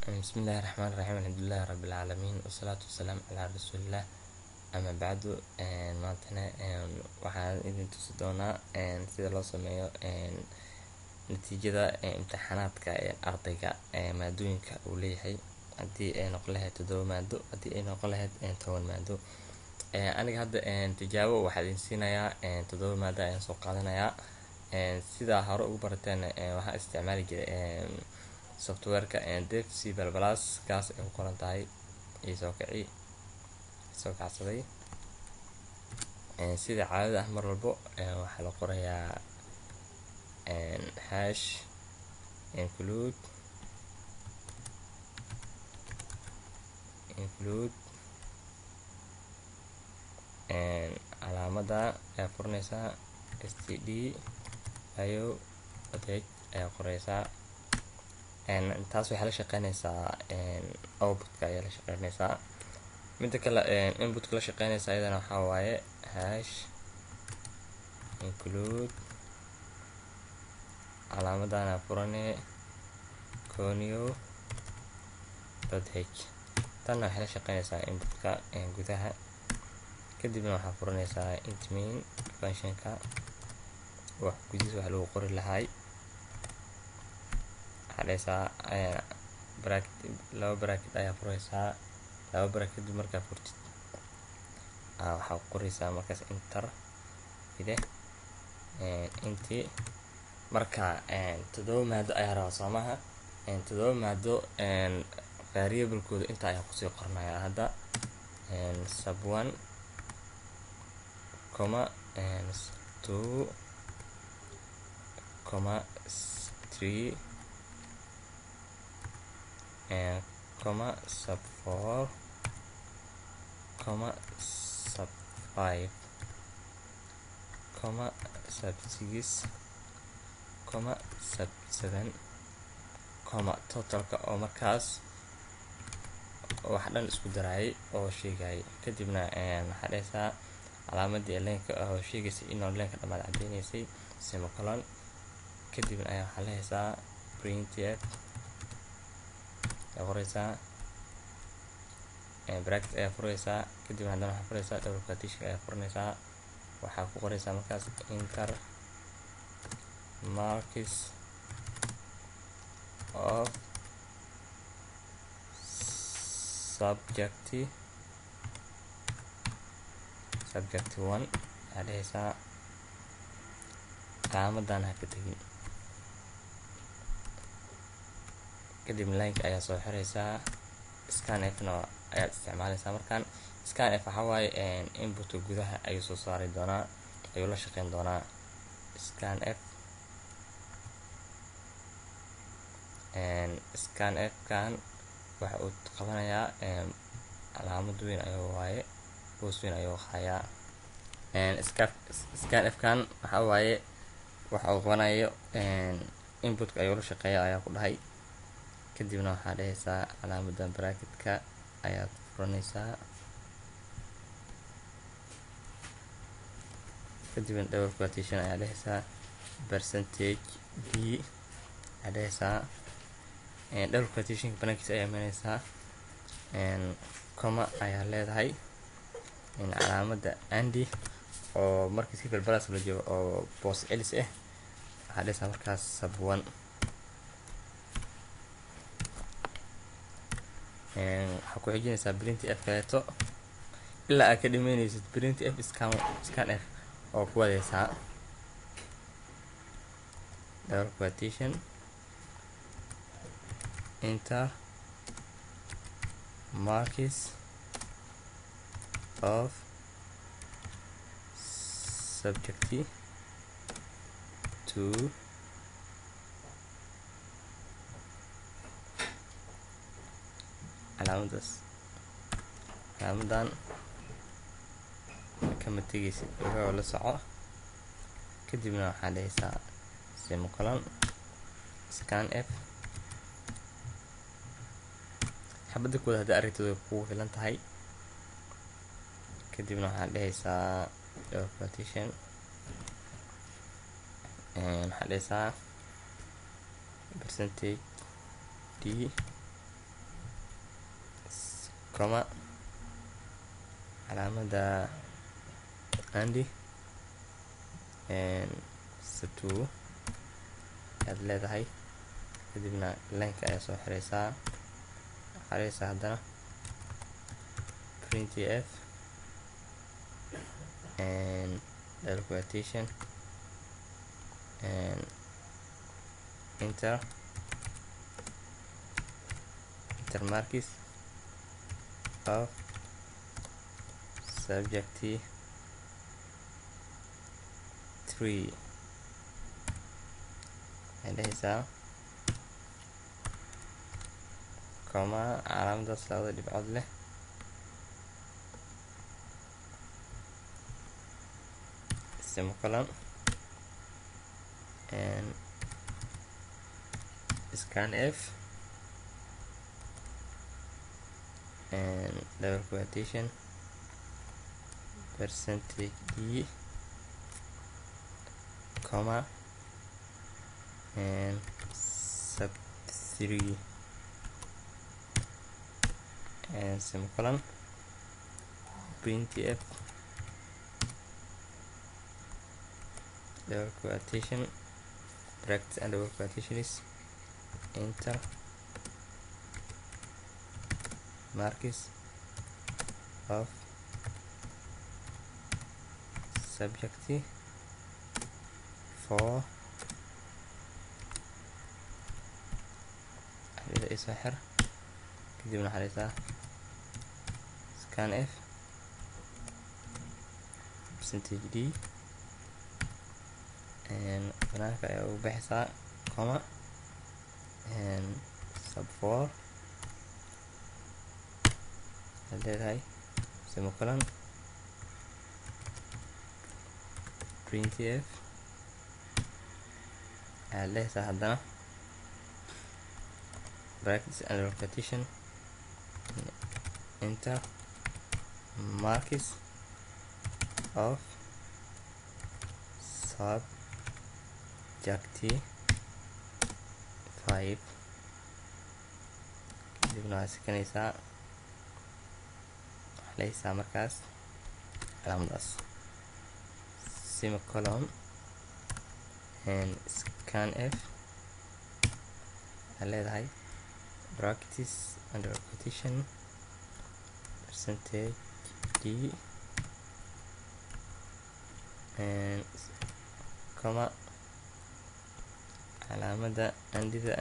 بسم الله الرحمن الرحيم الحمد لله رب العالمين والصلاة والسلام على رسول الله أما بعد maantana waxaan idin tusi doonaa sida loo sameeyo natiijada imtixaanaadka ardayga maadooyinka uu leeyahay haddii ay noqon lahayd 7 maado haddii ay noqon lahayd 10 maado. Aniga hadda tijaabo waxaan idin siinayaa 7 maado ayaan soo qaadanayaa. Sida hore ugu barateen waxaan isticmaali jiray softwareka Dev C++ kaas ay ku qoran tahay soo kacsaday. Sida caadada ah mar walbo waxaa la qorayaa hash include calaamada ayaa furanaysaa std io.h ayaa qoraysaa. Taas waxay la shaqeynaysaa outputka ayaa la shaqeynaysaa. Midda kale inputka la shaqeynaysaa iyadana waxaa waaye hash include calaamadana furane conio.h tan waxay la shaqeynaysaa inputka gudaha. Kadibna waxaa furanaysaa int main functionka wax gudihiisa wax lagu qori lahay laba bracket ayaa furaysaa. laba bracket markaa furtid waxaa qoraysaa markaas enter inti marka 7 maado ayaa rabaa soomaha 7 maado variable kooda inta ayaa kusii qornayaa hadda sub1 2 3 sub4 sub5 sub6 sub7 totalka oo markaas wax dhan isku darayay oo sheegay. Kadibna waxaa dhaysaa calaamadii leenka oo sheegaysa inuu leenka dhamaad cadeynaysay semicolon. kadibna ayaa waxaa la haysaa printf qoraysaa bracket ayaa furaysaa. kadibna haddana waxaa furaysaa double quotation ayaa furanaysaa. waxaa ku qoraysaa markaas enter marks of subject 1 waxaa dhahaysaa calaamadan ha ka tagin. kadib lineka ayaa soo xiraysaa. scanf na ayaad isticmaalaysaa. markaan scanf waxaa waaye inputka gudaha ayuu soo saari doonaa ayuu la shaqeyn doonaa. scanf kan waxa uu qabanayaa calaamad weyn ayuu waaye boos weyn ayuu hayaa. scanf kan waxaa waaye waxa uu qabanayo inputka ayuu la shaqeeya ayaa ku dhahay. kadibna waxaa dhahaysaa calaamadan bracketka ayaad furanaysaa. kadibna double quotation ayaa dhahaysaa percentage d ayaa dhahaysaa double quotation banaankiisa ayaa imanaysaa comma ayaa leedahay calaamada andy oo markii si balbalas la joogo oo boos celis ah waxaa dhahaysaa markaas sub1 waxaa ku xijinaysaa printf kaleeto ilaa aad ka dhimeynaysid printf scanf oo ku wadaysaa double quotation enter marks of subject 2 calaamadan kama tegaysid oo la soco. kadibna waxaa dhahaysaa semicolon scanf xabada kooda hadda aragtid way kugu filan tahay. kadibna waxaa dhahaysaa double quotation waxaa dhahaysaa percentage d comma calaamada andy sub2 ayaad leedahay. kadibna lineka ayaa soo xiraysaa, xiraysaa haddana printf double quotation enter markis of subject 3 ay dhehaysaa comma calaamadaas labada dhibcood leh semicolon scanf double quotation %d comma sub 3 semicolon printf double quotation brackets and double quotations enter markis of subject 4 isoo xir. kadibna xaraysaa scanf %d banaanka ayaa ugu baxaysaa comma sub 4 aad leedahay semicolon printf aad leehaysaa haddana brackets and repetition enter markis of subject 5 kadibna waa sekanaysaa, xaleysaa markaas calaamadaas semicolon scanf aad leedahay brackets and repetition %d comma calaamada andida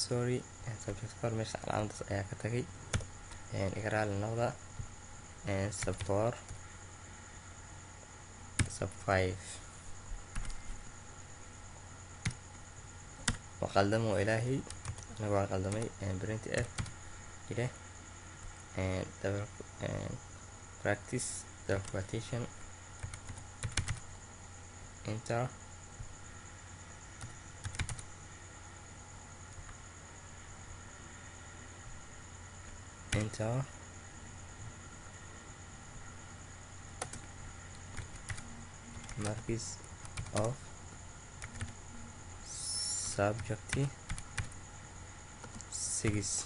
sorry subject kor meesha calaamadaas ayaa ka tagay igraali noqda sub 4 sub 5 وقلدمه إلهي نقول قلدمي printf إلى double practice double quotation enter markis of subject 6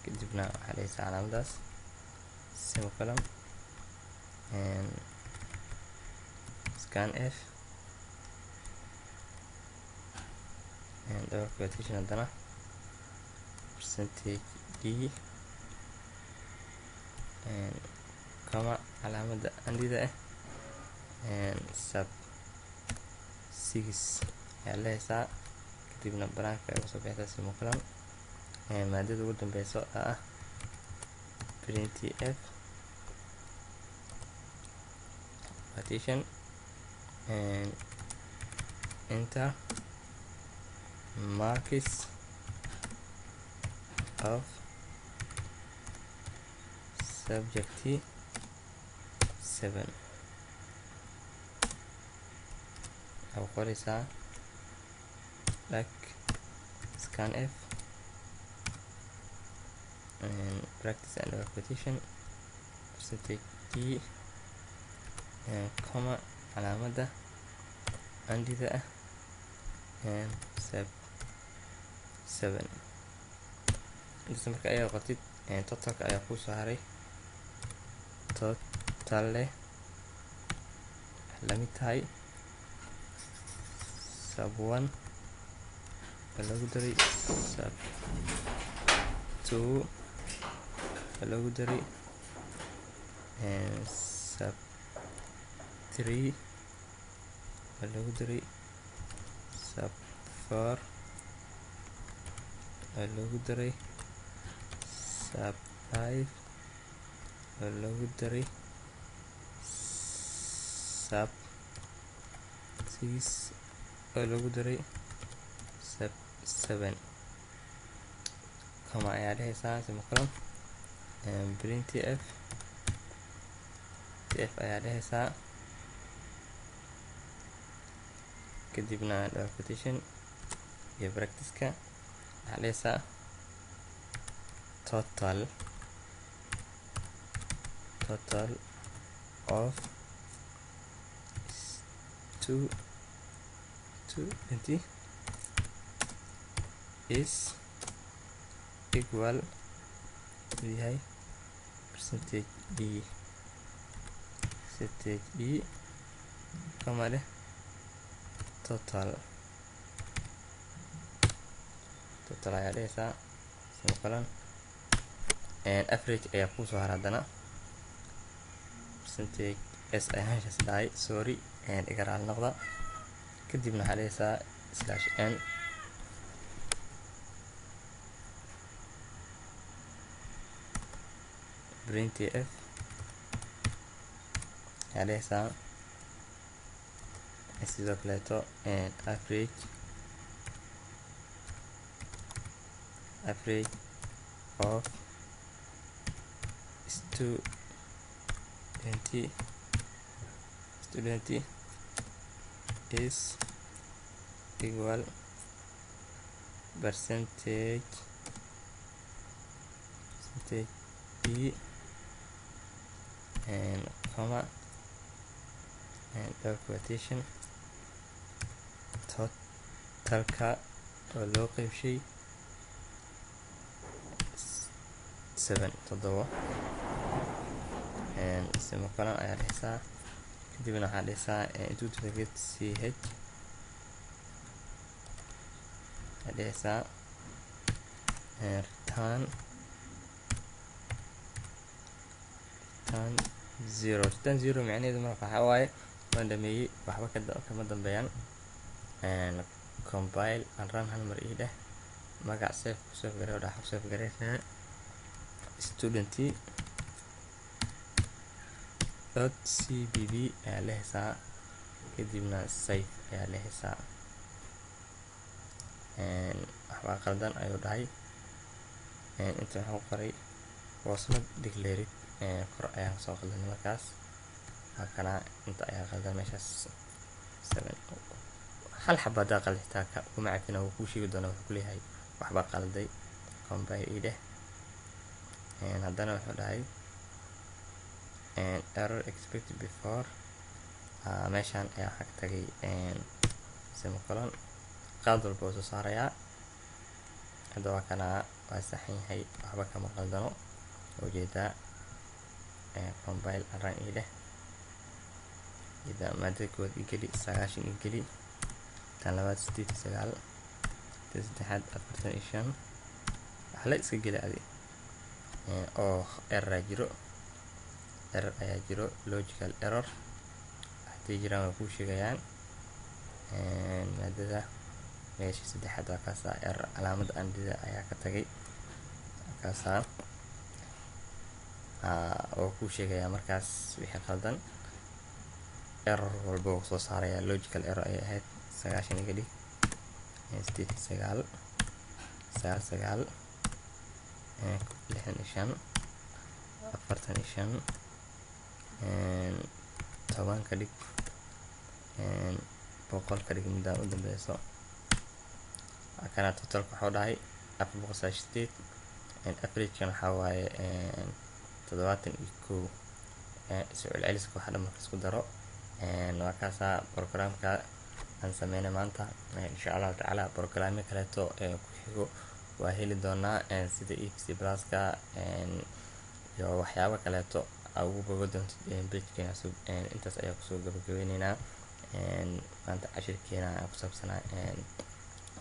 kadibna waxaa leysaa calaamadaas semicolon scanf double quotation haddana %d comma calaamada andida sub 6 ayaa lehaysaa. kadibna banaanka ay kusoo baxaysaa semicolon maadada ugu dambeyso ah printf partition enter markis of subject 7 aw qoraysaa like scanf practice and repetition %d comma calaamada andida sub 7 intaas marka ayaa qotid totalka ayaa ku soo haray total leh la mid tahay sub 1 lagu daray sub 2 lagu daray sub 3 lagu daray sub 4 lagu daray sub 5 lagu daray sub 6 lagu daray sub 7 kama ayaa dhehaysaa semicolon printf tf ayaa dhehaysaa kadibna double quotation iyo practice-ka waxaa dhehaysaa total of 20 is equal yahay percentage e kama leh total ayaa dhehaysaa semicolon average ayaa ku soo har haddana percentage s ayaa meeshaas dhahay sorry igaraal noqda kadibna waxaa dhehaysaa /n printf ayaa dhehaysaa sidoo kaleeto average of student is equal percentage e comma double quotation totalka oo loo qeybshay 7 semicolon ayaa dhehaysaa kadibna waxaa dhehaysaa into the get ch ayaa dhehaysaa return 0 macnaheedu marka waxaa waaye waan dhameeyey waxba kama dambeeyaan compile and run hal mar ii dheh magac save garee oo dhaxab save gareynaa student.cbb ayaa lehaysaa kadibna save ayaa lehaysaa waxbaa qaldan ayuu dhahay inta waxaan ku qoray was not declared kor ayaan kasoo qaldan markaas halkana inta ayaa qaldan meeshaas 7 hal xaba hadaa qalad xitaa kuma cafina wuu kuu sheegi doonaa wuxuu kuleeyahay waxbaa qalday compile ii dheh haddana wuxuu dhahay error expected before meeshaan ayaa waxaa ka tagay semicolon qaad walba wuu soo saarayaa hadda waa kana waa saxan yahay waxba kama qaldano ujeedaa compile and run ii dheh ida maadada kood igeli 9 igeli tan labaad 89 tan saddexaad 45 waxla iska geli adi oo error ayaa jiro logical error haddii jiraan waa kuu sheegayaan maadada meesha saddexaad waa kaasaa error calaamada andida ayaa ka tagay kaasaa oo kuu sheegayaa markaas wixii qaldan error walba wuu soo saarayaa logical error ayay ahayd 9 iga dhig 89 99 65 45 toban ka dhig boqol ka dhig midaan u dambeyso kana totalka waxuu dhahay 498 average-kan waxaa waaye 71 isku celceliska waxa dhan marka isku daro waa kaasaa programka aan sameynay maanta. Insha Allah tacaala programme kaleeto ku xigo waa heli doonaa sida EPC Pluska iyo waxyaabo kaleeto ugu bogo doonto page-keena cusub. Intaas ayaa kusoo gabagabeyneynaa maanta cashirkeena ku saabsanaa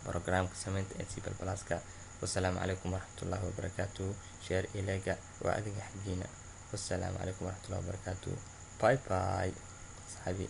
programka sameynta EPC Pluska. والسلام عليكم ورحمة الله وبركاته. شير إليك وأدق حقينا. والسلام عليكم ورحمة الله وبركاته. باي باي صحابي.